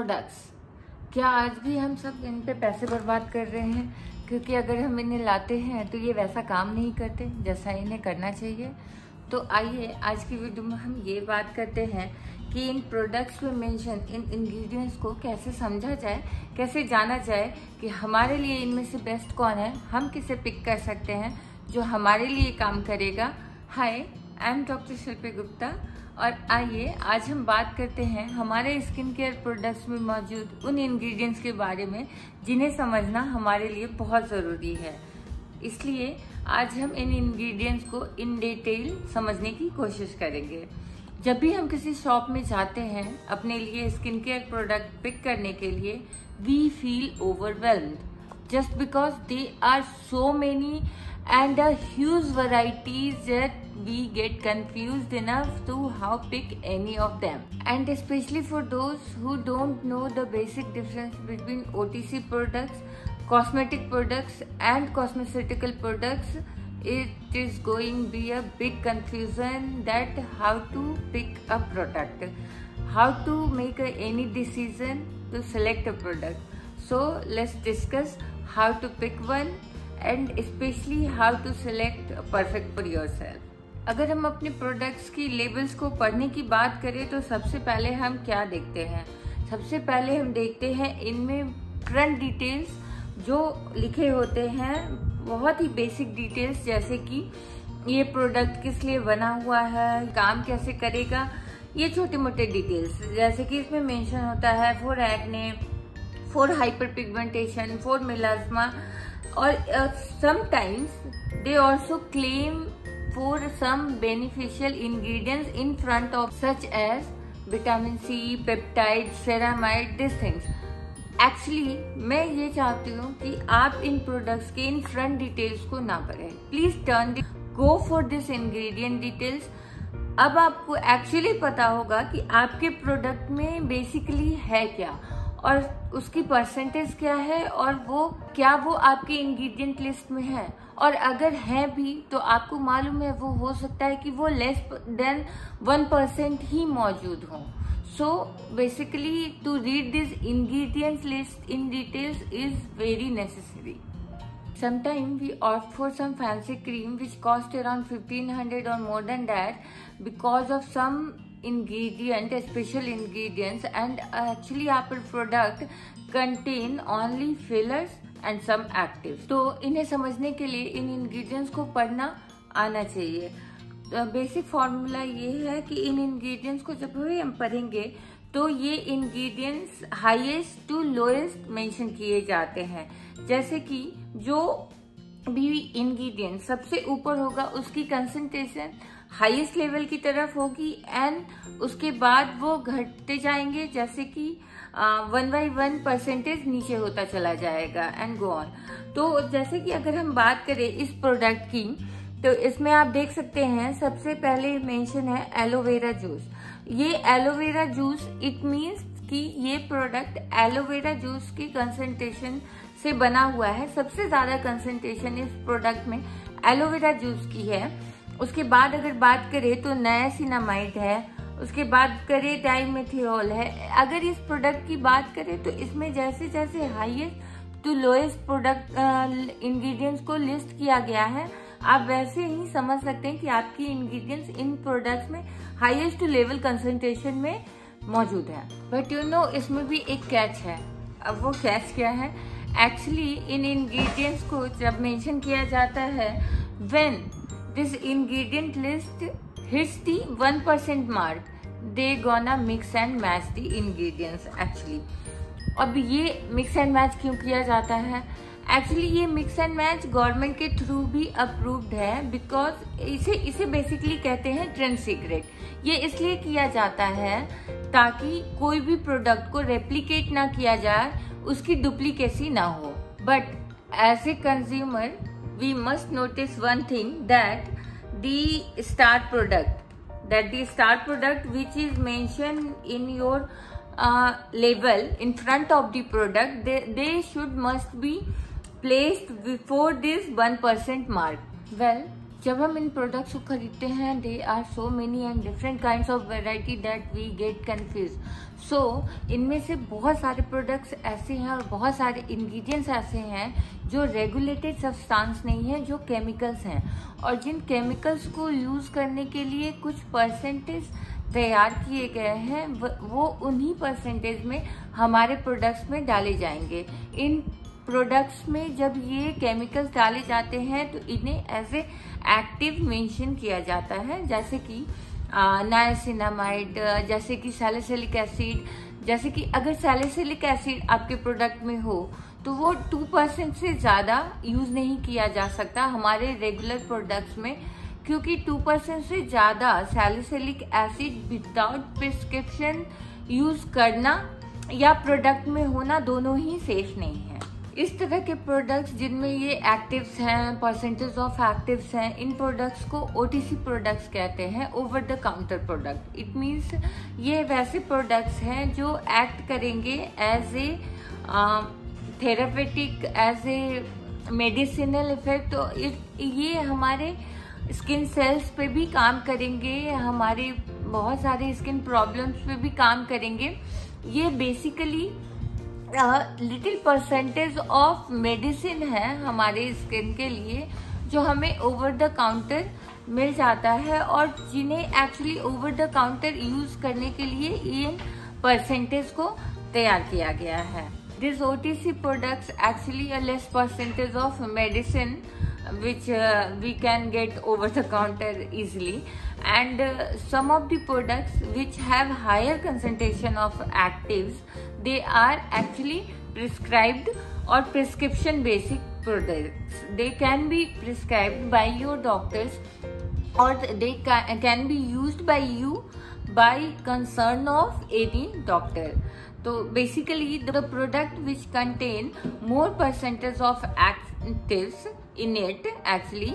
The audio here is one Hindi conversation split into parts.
प्रोडक्ट्स, क्या आज भी हम सब इन पे पैसे बर्बाद कर रहे हैं? क्योंकि अगर हम इन्हें लाते हैं तो ये वैसा काम नहीं करते जैसा इन्हें करना चाहिए। तो आइए आज की वीडियो में हम ये बात करते हैं कि इन प्रोडक्ट्स में मेंशन इन इंग्रेडिएंट्स को कैसे समझा जाए, कैसे जाना जाए कि हमारे लिए इनमें से बेस्ट कौन है, हम किसे पिक कर सकते हैं जो हमारे लिए काम करेगा। हाय, आई एम डॉक्टर शिल्पी गुप्ता और आइए आज हम बात करते हैं हमारे स्किन केयर प्रोडक्ट्स में मौजूद उन इंग्रेडिएंट्स के बारे में जिन्हें समझना हमारे लिए बहुत ज़रूरी है। इसलिए आज हम इन इंग्रेडिएंट्स को इन डिटेल समझने की कोशिश करेंगे। जब भी हम किसी शॉप में जाते हैं अपने लिए स्किन केयर प्रोडक्ट पिक करने के लिए, we feel overwhelmed just because they are so many and a huge varieties that we get confused enough to how pick any of them, and especially for those who don't know the basic difference between OTC products, cosmetic products and cosmeceutical products, it is going to be a big confusion that how to pick a product, how to make any decision to select a product. So let's discuss how to pick one and especially how to select perfect for yourself. अगर हम अपने प्रोडक्ट्स की लेबल्स को पढ़ने की बात करें तो सबसे पहले हम क्या देखते हैं? सबसे पहले हम देखते हैं इनमें फ्रंट डिटेल्स जो लिखे होते हैं, बहुत ही बेसिक डिटेल्स, जैसे कि ये प्रोडक्ट किस लिए बना हुआ है, काम कैसे करेगा, ये छोटे मोटे डिटेल्स। जैसे कि इसमें मेंशन होता है for acne, for hyper pigmentation, for melasma, और sometimes they also claim for some beneficial ingredients in front of, such as vitamin C, peptides, ceramide, these things. Actually मैं ये चाहती हूँ कि आप इन प्रोडक्ट्स के इन फ्रंट डिटेल्स को ना पढ़ें। Please go for this ingredient details. अब आपको एक्चुअली पता होगा कि आपके प्रोडक्ट में बेसिकली है क्या और उसकी परसेंटेज क्या है, और वो आपके इंग्रेडिएंट लिस्ट में है, और अगर है भी तो आपको मालूम है वो हो सकता है कि वो लेस देन 1% ही मौजूद हो। So basically to read this ingredients list in details is very necessary. Sometimes we opt for some fancy cream which cost around 1500 or more than that because of some ingredient, special ingredients, and actually our product contain only fillers and some actives. तो इन्हें समझने के लिए इन ingredients को पढ़ना आना चाहिए। बेसिक फॉर्मूला ये है कि इन इंग्रेडिएंट्स को जब भी हम पढ़ेंगे तो ये ingredients highest to lowest mention किए जाते हैं। जैसे कि जो भी इंग्रेडिएंट सबसे ऊपर होगा उसकी कंसंट्रेशन हाईएस्ट लेवल की तरफ होगी, एंड उसके बाद वो घटते जाएंगे, जैसे कि 1 by 1 परसेंटेज नीचे होता चला जाएगा एंड गो ऑन। तो जैसे कि अगर हम बात करें इस प्रोडक्ट की, तो इसमें आप देख सकते हैं सबसे पहले मेंशन है एलोवेरा जूस। ये एलोवेरा जूस, इट मीन्स कि ये प्रोडक्ट एलोवेरा जूस की कंसंट्रेशन से बना हुआ है। सबसे ज्यादा कंसंट्रेशन इस प्रोडक्ट में एलोवेरा जूस की है। उसके बाद अगर बात करें तो नायासिनामाइड है, उसके बाद करें डाइमेथियोल है। अगर इस प्रोडक्ट की बात करें तो इसमें जैसे जैसे highest to lowest product ingredients को लिस्ट किया गया है, आप वैसे ही समझ सकते हैं कि आपकी इंग्रेडिएंट्स इन प्रोडक्ट्स में हाईएस्ट लेवल कंसंट्रेशन में मौजूद है। बट यू नो इसमें भी एक कैच है। अब वो कैच क्या है? एक्चुअली इन इंग्रेडिएंट्स को जब मेंशन किया जाता है, when this ingredient list hits the 1% mark, they gonna mix and match the ingredients actually. अब ये मिक्स एंड मैच क्यों किया जाता है? एक्चुअली ये मिक्स एंड मैच गवर्नमेंट के थ्रू भी अप्रूव्ड है, बिकॉज इसे बेसिकली कहते हैं ट्रेंड सीक्रेट। ये इसलिए किया जाता है ताकि कोई भी प्रोडक्ट को रेप्लिकेट ना किया जाए, उसकी डुप्लीकेसी ना हो। But as a consumer we must notice one thing, that the star product which is mention in your label in front of the product, they must be placed before this 1% mark. Well, जब हम इन प्रोडक्ट्स को खरीदते हैं, they are so many and different kinds of variety that we get confuse. So इनमें से बहुत सारे प्रोडक्ट्स ऐसे हैं और बहुत सारे इंग्रेडिएंट्स ऐसे हैं जो रेगुलेटेड सब्सटेंस नहीं है, जो केमिकल्स हैं, और जिन केमिकल्स को यूज करने के लिए कुछ परसेंटेज तैयार किए गए हैं, वो उन्हीं परसेंटेज में हमारे प्रोडक्ट्स में डाले जाएंगे। इन प्रोडक्ट्स में जब ये केमिकल्स डाले जाते हैं तो इन्हें एज ए एक्टिव मेंशन किया जाता है, जैसे कि नाइसिनामाइड, जैसे कि सैलिसिलिक एसिड। जैसे कि अगर सैलिसिलिक एसिड आपके प्रोडक्ट में हो तो वो 2% से ज़्यादा यूज नहीं किया जा सकता हमारे रेगुलर प्रोडक्ट्स में, क्योंकि 2% से ज़्यादा salicylic acid without prescription use करना या प्रोडक्ट में होना दोनों ही सेफ नहीं है। इस तरह के प्रोडक्ट्स जिनमें ये एक्टिव्स हैं, परसेंटेज ऑफ एक्टिव्स हैं, इन प्रोडक्ट्स को OTC प्रोडक्ट्स कहते हैं, over the counter product. It means ये वैसे प्रोडक्ट्स हैं जो एक्ट करेंगे as a therapeutic, as a medicinal effect. ये हमारे स्किन सेल्स पे भी काम करेंगे, हमारे बहुत सारे स्किन प्रॉब्लम्स पे भी काम करेंगे। ये basically little percentage of medicine है हमारे स्किन के लिए, जो हमें ओवर द काउंटर मिल जाता है और जिन्हें actually over the counter use करने के लिए इन परसेंटेज को तैयार किया गया है। This OTC products actually a less percentage of medicine which we can get over the counter easily, and some of the products which have higher concentration of actives, they are actually prescribed or prescription basic products. They can be prescribed by your doctors or they can be used by you by concern of any doctor. So basically the product which contain more percentage of actives in it, actually,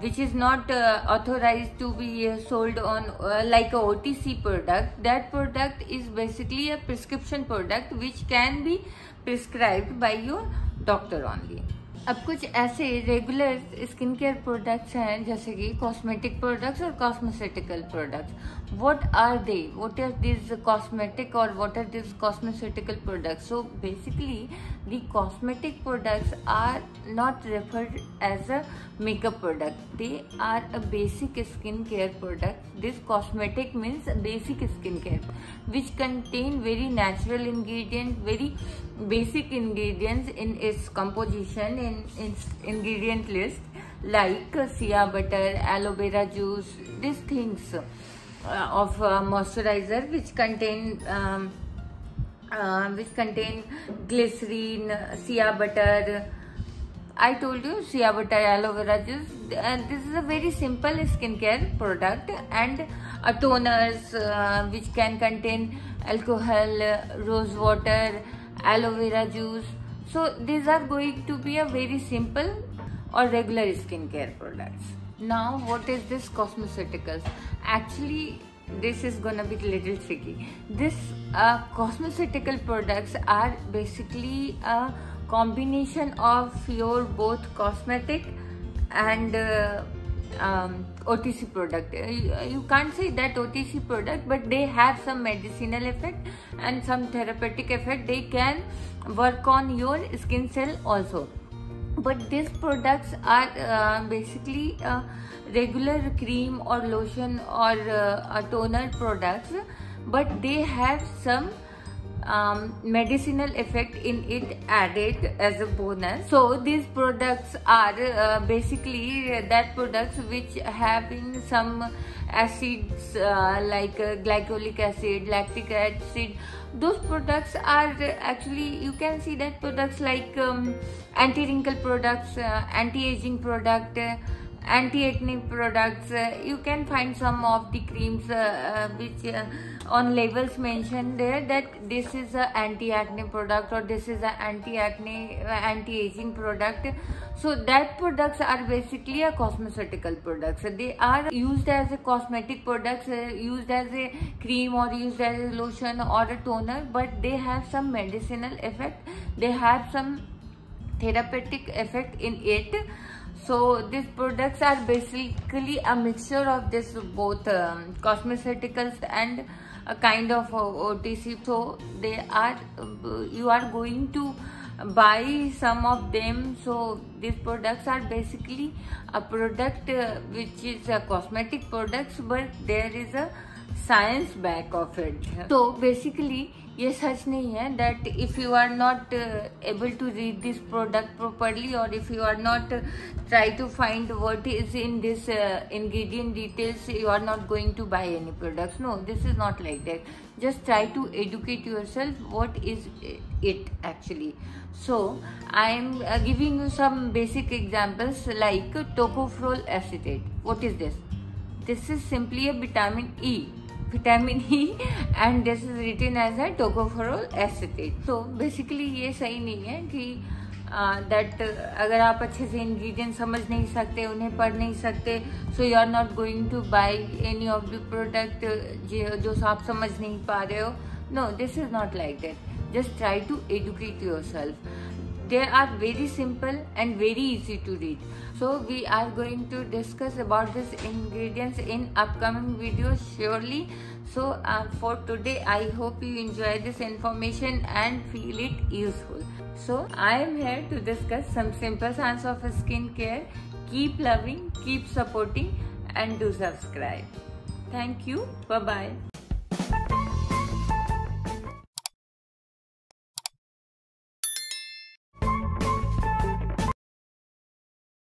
which is not authorized to be sold on like a OTC product, that product is basically a prescription product which can be prescribed by your doctor only. अब कुछ ऐसे रेगुलर स्किन केयर प्रोडक्ट्स हैं जैसे कि कॉस्मेटिक प्रोडक्ट्स और cosmetical products. What are they, what are this cosmetic और what are this cosmetical products? So basically the cosmetic products are not referred as a makeup product, they are a basic skin care product. This cosmetic means basic skin care which contain very natural ingredient, very basic ingredients in its composition, in its ingredient list, like shea butter, aloe vera juice, these things of moisturizer which contain glycerin, shea butter. I told you shea butter, aloe vera juice. This is a very simple skincare product, and toners which can contain alcohol, rose water, aloe vera juice. So these are going to be a very simple or regular skincare products. Now what is this cosmeceuticals? Actually this is gonna be a little tricky. This cosmeceutical products are basically a combination of your both cosmetic and OTC product. You can't say that OTC product, but they have some medicinal effect and some therapeutic effect. They can work on your skin cell also. But these products are basically regular cream or lotion or toner products, but they have some medicinal effect in it added as a bonus. So these products are basically that products which having some acids like glycolic acid, lactic acid. Those products are actually, you can see that products like anti-wrinkle products, anti-aging product, anti-acne products. You can find some of the creams which on labels mentioned there that this is a anti-acne product or this is a anti-acne, anti-aging product. So that products are basically a cosmeceutical products. They are used as a cosmetic products, used as a cream or used as a lotion or a toner, but they have some medicinal effect. They have some therapeutic effect in it. So these products are basically a mixture of this both cosmeceuticals and a kind of OTC. So they are you are going to buy some of them. So these products are basically a product which is a cosmetic products, but there is a science back of it. So basically ये सच नहीं है that if you are not able to read this product properly, or if you are not try to find what is in this ingredient details, you are not going to buy any products. No, this is not like that. Just try to educate yourself what is it actually. So I am giving you some basic examples like tocopherol acetate. What is this? This is simply a vitamin E, and this is written as a tocopherol acetate. So basically ये सही नहीं है कि that अगर आप अच्छे से ingredient समझ नहीं सकते, उन्हें पढ़ नहीं सकते, so you are not going to buy any of the product जो आप समझ नहीं पा रहे हो. No, this is not like that. Just try to educate yourself. They are very simple and very easy to read. So we are going to discuss about these ingredients in upcoming videos surely. So for today, I hope you enjoy this information and feel it useful. So I am here to discuss some simple science of skincare. Keep loving, keep supporting, and do subscribe. Thank you. Bye-bye.